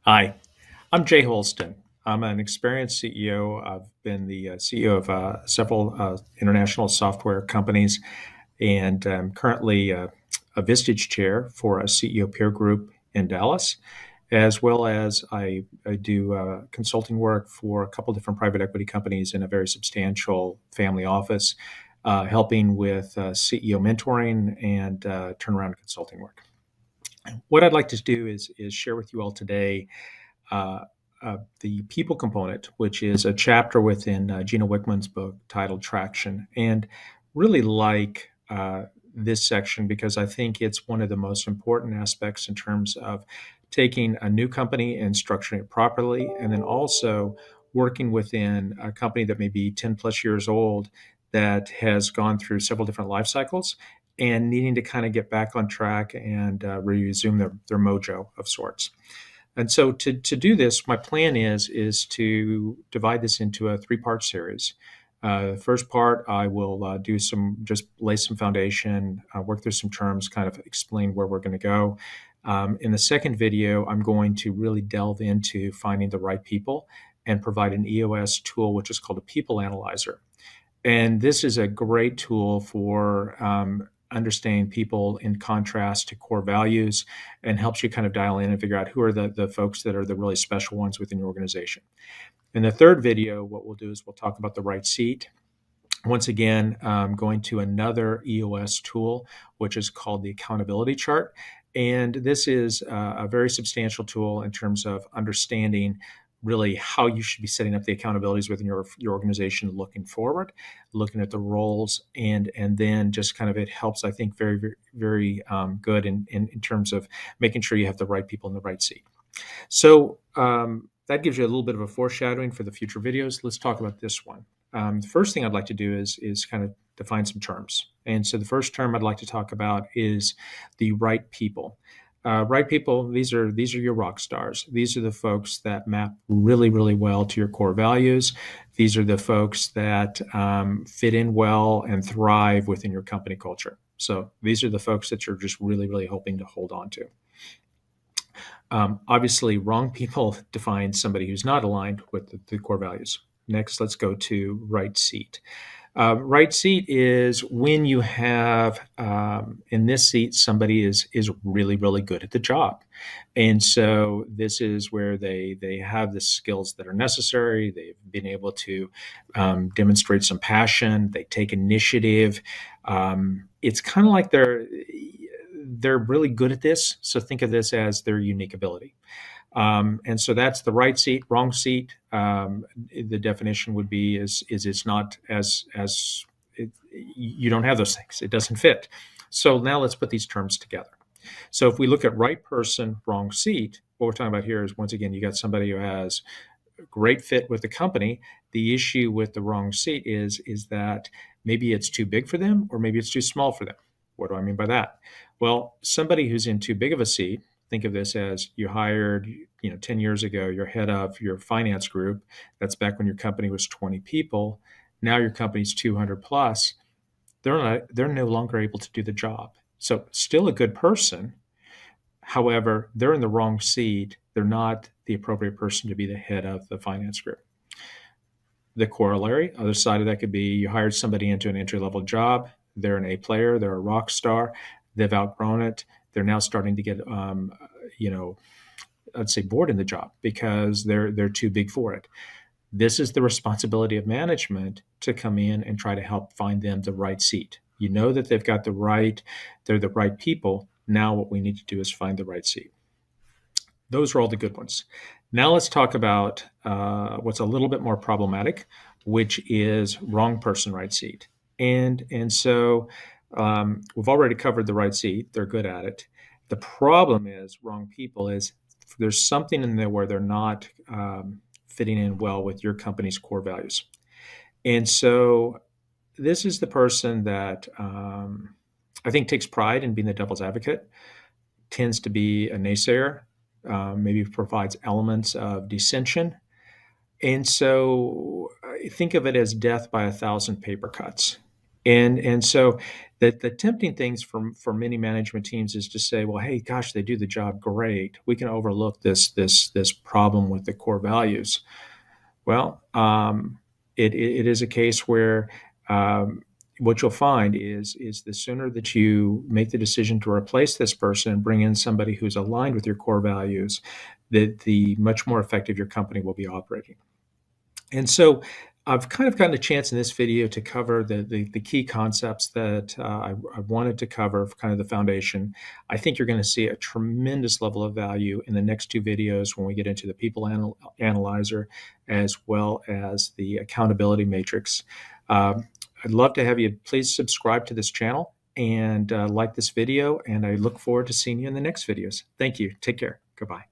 Hi, I'm Jay Holstine. I'm an experienced CEO. I've been the CEO of several international software companies, and I'm currently a Vistage Chair for a CEO peer group in Dallas, as well as I do consulting work for a couple different private equity companies in a very substantial family office, helping with CEO mentoring and turnaround consulting work. What I'd like to do is share with you all today uh, the people component, which is a chapter within Gino Wickman's book titled Traction. And really like this section because I think it's one of the most important aspects in terms of taking a new company and structuring it properly, and then also working within a company that may be 10 plus years old that has gone through several different life cycles and needing to kind of get back on track and resume their mojo of sorts. And so to do this, my plan is to divide this into a three-part series. The first part, I will just lay some foundation, work through some terms, kind of explain where we're going to go. In the second video, I'm going to really delve into finding the right people and provide an EOS tool, which is called a people analyzer. And this is a great tool for understanding people in contrast to core values and helps you kind of dial in and figure out who are the folks that are the really special ones within your organization. In the third video, what we'll do is we'll talk about the right seat. Once again, going to another EOS tool, which is called the accountability chart. And this is a very substantial tool in terms of understanding really how you should be setting up the accountabilities within your organization looking forward, looking at the roles, and then just kind of it helps, I think, very good in terms of making sure you have the right people in the right seat. So that gives you a little bit of a foreshadowing for the future videos. Let's talk about this one. The first thing I'd like to do is kind of define some terms. And so the first term I'd like to talk about is the right people. Right people, these are your rock stars. These are the folks that map really well to your core values. These are the folks that fit in well and thrive within your company culture. So these are the folks that you're just really hoping to hold on to. Obviously, wrong people define somebody who's not aligned with the core values. Next, let's go to right seat. Right seat is when you have in this seat somebody is really good at the job, and so this is where they have the skills that are necessary. They've been able to demonstrate some passion. They take initiative. It's kind of like they're really good at this. So think of this as their unique ability. And so that's the right seat. Wrong seat. The definition would be is it's not as you don't have those things. It doesn't fit. So now let's put these terms together. So if we look at right person, wrong seat, what we're talking about here is, once again, you got somebody who has a great fit with the company. The issue with the wrong seat is that maybe it's too big for them, or maybe it's too small for them. What do I mean by that? Well, somebody who's in too big of a seat, think of this as you hired, 10 years ago, your head of your finance group. That's back when your company was 20 people. Now your company's 200 plus. They're no longer able to do the job. So still a good person. However, they're in the wrong seat. They're not the appropriate person to be the head of the finance group. The corollary, other side of that could be you hired somebody into an entry-level job. They're an A player. They're a rock star. They've outgrown it. They're now starting to get, I'd say bored in the job because they're too big for it. This is the responsibility of management to come in and try to help find them the right seat. You know that they've got they're the right people. Now what we need to do is find the right seat. Those are all the good ones. Now let's talk about what's a little bit more problematic, which is wrong person, right seat. And so we've already covered the right seat. They're good at it. The problem is wrong people is there's something in there where they're not fitting in well with your company's core values. And so this is the person that I think takes pride in being the devil's advocate, tends to be a naysayer, maybe provides elements of dissension. And so think of it as death by 1,000 paper cuts. And so The tempting things for many management teams is to say, well, hey, gosh, they do the job great. We can overlook this problem with the core values. Well, it is a case where what you'll find is the sooner that you make the decision to replace this person and bring in somebody who's aligned with your core values, that the much more effective your company will be operating. And so I've kind of gotten a chance in this video to cover the key concepts that I wanted to cover, kind of the foundation. I think you're going to see a tremendous level of value in the next two videos when we get into the people analyzer as well as the accountability matrix. I'd love to have you please subscribe to this channel and like this video, and I look forward to seeing you in the next videos. Thank you. Take care. Goodbye.